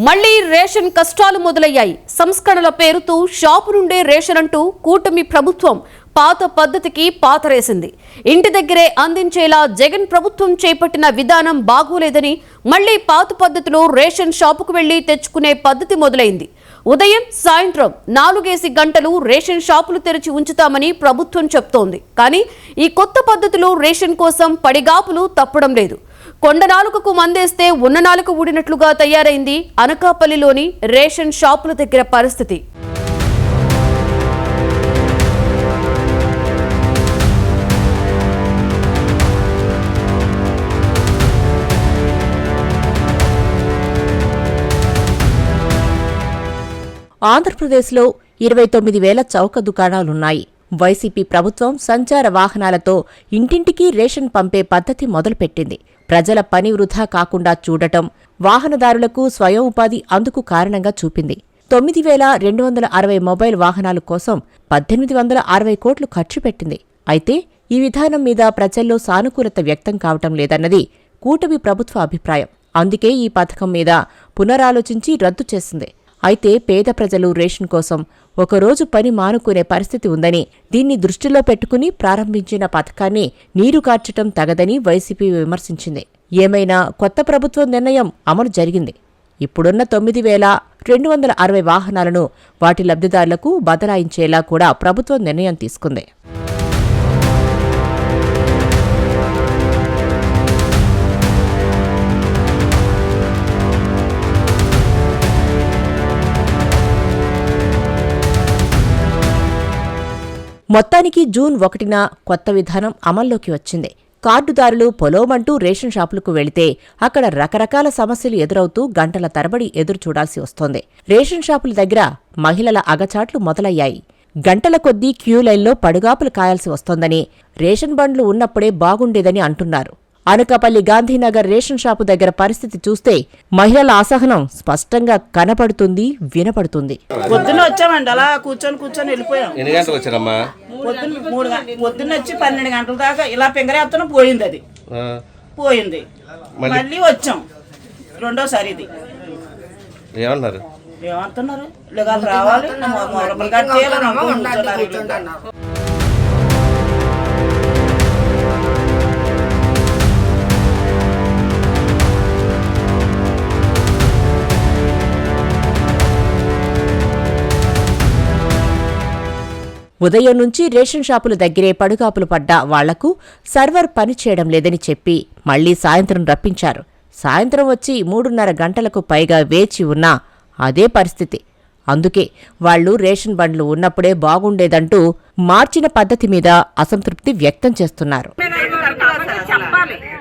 మళ్లీ రేషన్ కష్టాలు మొదలయ్యాయి. సంస్కరణల పేరుతో షాపు నుండే రేషన్ అంటూ కూటమి ప్రభుత్వం పాత పద్ధతికి పాతరేసింది. ఇంటి దగ్గరే అందించేలా జగన్ ప్రభుత్వం చేపట్టిన విధానం బాగోలేదని మళ్లీ పాత పద్ధతిలో రేషన్ షాపుకు వెళ్లి తెచ్చుకునే పద్ధతి మొదలైంది. ఉదయం సాయంత్రం 4 గంటలు రేషన్ షాపులు తెరిచి ఉంచుతామని ప్రభుత్వం చెప్తోంది. కానీ ఈ కొత్త పద్ధతిలో రేషన్ కోసం పడిగాపులు తప్పడం లేదు. కొండ నాలుకకు మందేస్తే ఉన్న నాలుక ఊడినట్లుగా తయారైంది అనకాపల్లిలోని రేషన్ షాపుల దగ్గర పరిస్థితి. ఆంధ్రప్రదేశ్లో 29,000 చౌక దుకాణాలున్నాయి. వైసీపీ ప్రభుత్వం సంచార వాహనాలతో ఇంటింటికి రేషన్ పంపే పద్ధతి మొదలుపెట్టింది. ప్రజల పని వృధా కాకుండా చూడటం, వాహనదారులకు స్వయం ఉపాధి అందుకు కారణంగా చూపింది. 9,260 మొబైల్ వాహనాల కోసం 1,860 కోట్లు ఖర్చు పెట్టింది. అయితే ఈ విధానం మీద ప్రజల్లో సానుకూలత వ్యక్తం కావటం లేదన్నది కూటమి ప్రభుత్వ అభిప్రాయం. అందుకే ఈ పథకం మీద పునరాలోచించి రద్దు చేసింది. అయితే పేద ప్రజలు రేషన్ కోసం ఒకరోజు పని మానుకునే పరిస్థితి ఉందని, దీన్ని దృష్టిలో పెట్టుకుని ప్రారంభించిన పథకాన్ని నీరుగార్చటం తగదని వైసీపీ విమర్శించింది. ఏమైనా కొత్త ప్రభుత్వం నిర్ణయం అమలు జరిగింది. ఇప్పుడున్న 9,260 వాహనాలను వాటి లబ్ధిదారులకు బదలాయించేలా కూడా ప్రభుత్వం నిర్ణయం తీసుకుంది. మొత్తానికి జూన్ 1న కొత్త విధానం అమల్లోకి వచ్చింది. కార్డుదారులు పొలోమంటూ రేషన్ షాపులకు వెళితే అక్కడ రకరకాల సమస్యలు ఎదురవుతూ గంటల తరబడి ఎదురుచూడాల్సి వస్తోంది. రేషన్ షాపుల దగ్గర మహిళల అగచాట్లు మొదలయ్యాయి. గంటల కొద్దీ క్యూ లైన్లో పడుగాపులు కాయాల్సి వస్తోందని, రేషన్ బండ్లు ఉన్నప్పుడే బాగుండేదని అంటున్నారు. అనకాపల్లి గాంధీనగర్ రేషన్ షాపు దగ్గర పరిస్థితి చూస్తే మహిళల అసహనం స్పష్టంగా కనపడుతుంది, వినపడుతుంది. పొద్దున్న వచ్చామండి, అలా కూర్చొని వెళ్ళిపోయాం. ఎన్ని గంటలకు వచ్చారమ్మా? పొద్దున్న వచ్చి 12 గంటల దాకా ఇలా పింగరేత్తనం పోయింది. అది పోయింది, మళ్ళీ వచ్చాం రెండోసారి. ఇది ఏమన్నారు? ఏమంటున్నారు, లేగాలు రావాలి కూర్చున్నారు. ఉదయం నుంచి రేషన్ షాపుల దగ్గరే పడుగాపులు పడ్డ వాళ్లకు సర్వర్ పనిచేయడం లేదని చెప్పి మళ్లీ సాయంత్రం రప్పించారు. సాయంత్రం వచ్చి 3:30 గంటలకు పైగా వేచి ఉన్నా అదే పరిస్థితి. అందుకే వాళ్లు రేషన్ బండ్లు ఉన్నప్పుడే బాగుండేదంటూ మార్చిన పద్ధతి మీద అసంతృప్తి వ్యక్తం చేస్తున్నారు.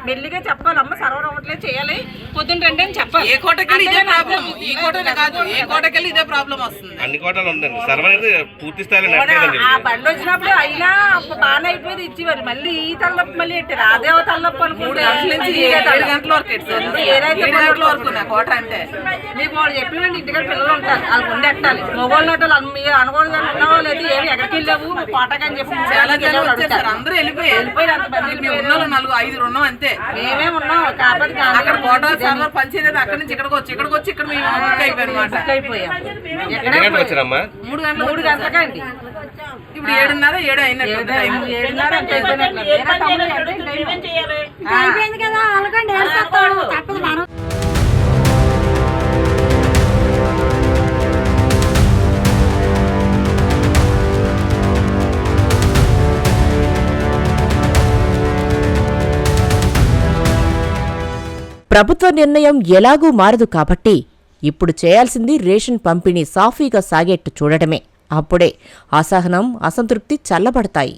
మెల్లిగా చెప్పాలి, అమ్మ సర్వర్ అవ్వట్లేదు చేయాలి, పొద్దున్న రండి అని చెప్పాలి. ఏ కోటకెళ్ళి ఇదే ప్రాబ్లం, ఈ కోటనే కాదు, ఏ కోటకెళ్ళి ఇదే ప్రాబ్లం వస్తుంది. అన్ని కోటలు ఉందండి, సర్వర్ పూర్తి స్థాయిలో ఆ బండి వచ్చినప్పుడు అయినా బాగానే అయిపోయింది ఇచ్చేవారు. మళ్ళీ ఈ తల్లప్పు మళ్ళీ పెట్టారు, అదే తల్లప్పు అనుకుంటే 3 గంటల నుంచి 7 గంటల వరకు వరకు కోట అంటే మీకు వాళ్ళు చెప్పినండి. ఇంటికాడ పిల్లలు ఉంటారు, వాళ్ళు ఉండి ఎట్టాలి. మొగోళ్ళు నోటాలు మీరు అనుకోవడం ఉన్నవాళ్ళు అయితే ఏమి ఎక్కడికి వెళ్ళావు కోటకని చెప్పి చాలా జనం వచ్చేసారు. అందరూ వెళ్ళిపోయారు. మేము ఉన్నాం 4-5 ఉన్నాం అంతే. మేమే ఉన్నాం కాబట్టి అక్కడ కోట సర్వర్ పనిచేయలేదు. అక్కడి నుంచి ఇక్కడికి వచ్చి ఇక్కడ మేము అయిపోయాం. 3 గంటలకండి. ఇప్పుడు 7:30 7 అయినట్టు. ప్రభుత్వ నిర్ణయం ఎలాగూ మారదు కాబట్టి ఇప్పుడు చేయాల్సింది రేషన్ పంపిణీ సాఫీగా సాగేట్టు చూడటమే. అప్పుడే అసహనం, అసంతృప్తి చల్లబడతాయి.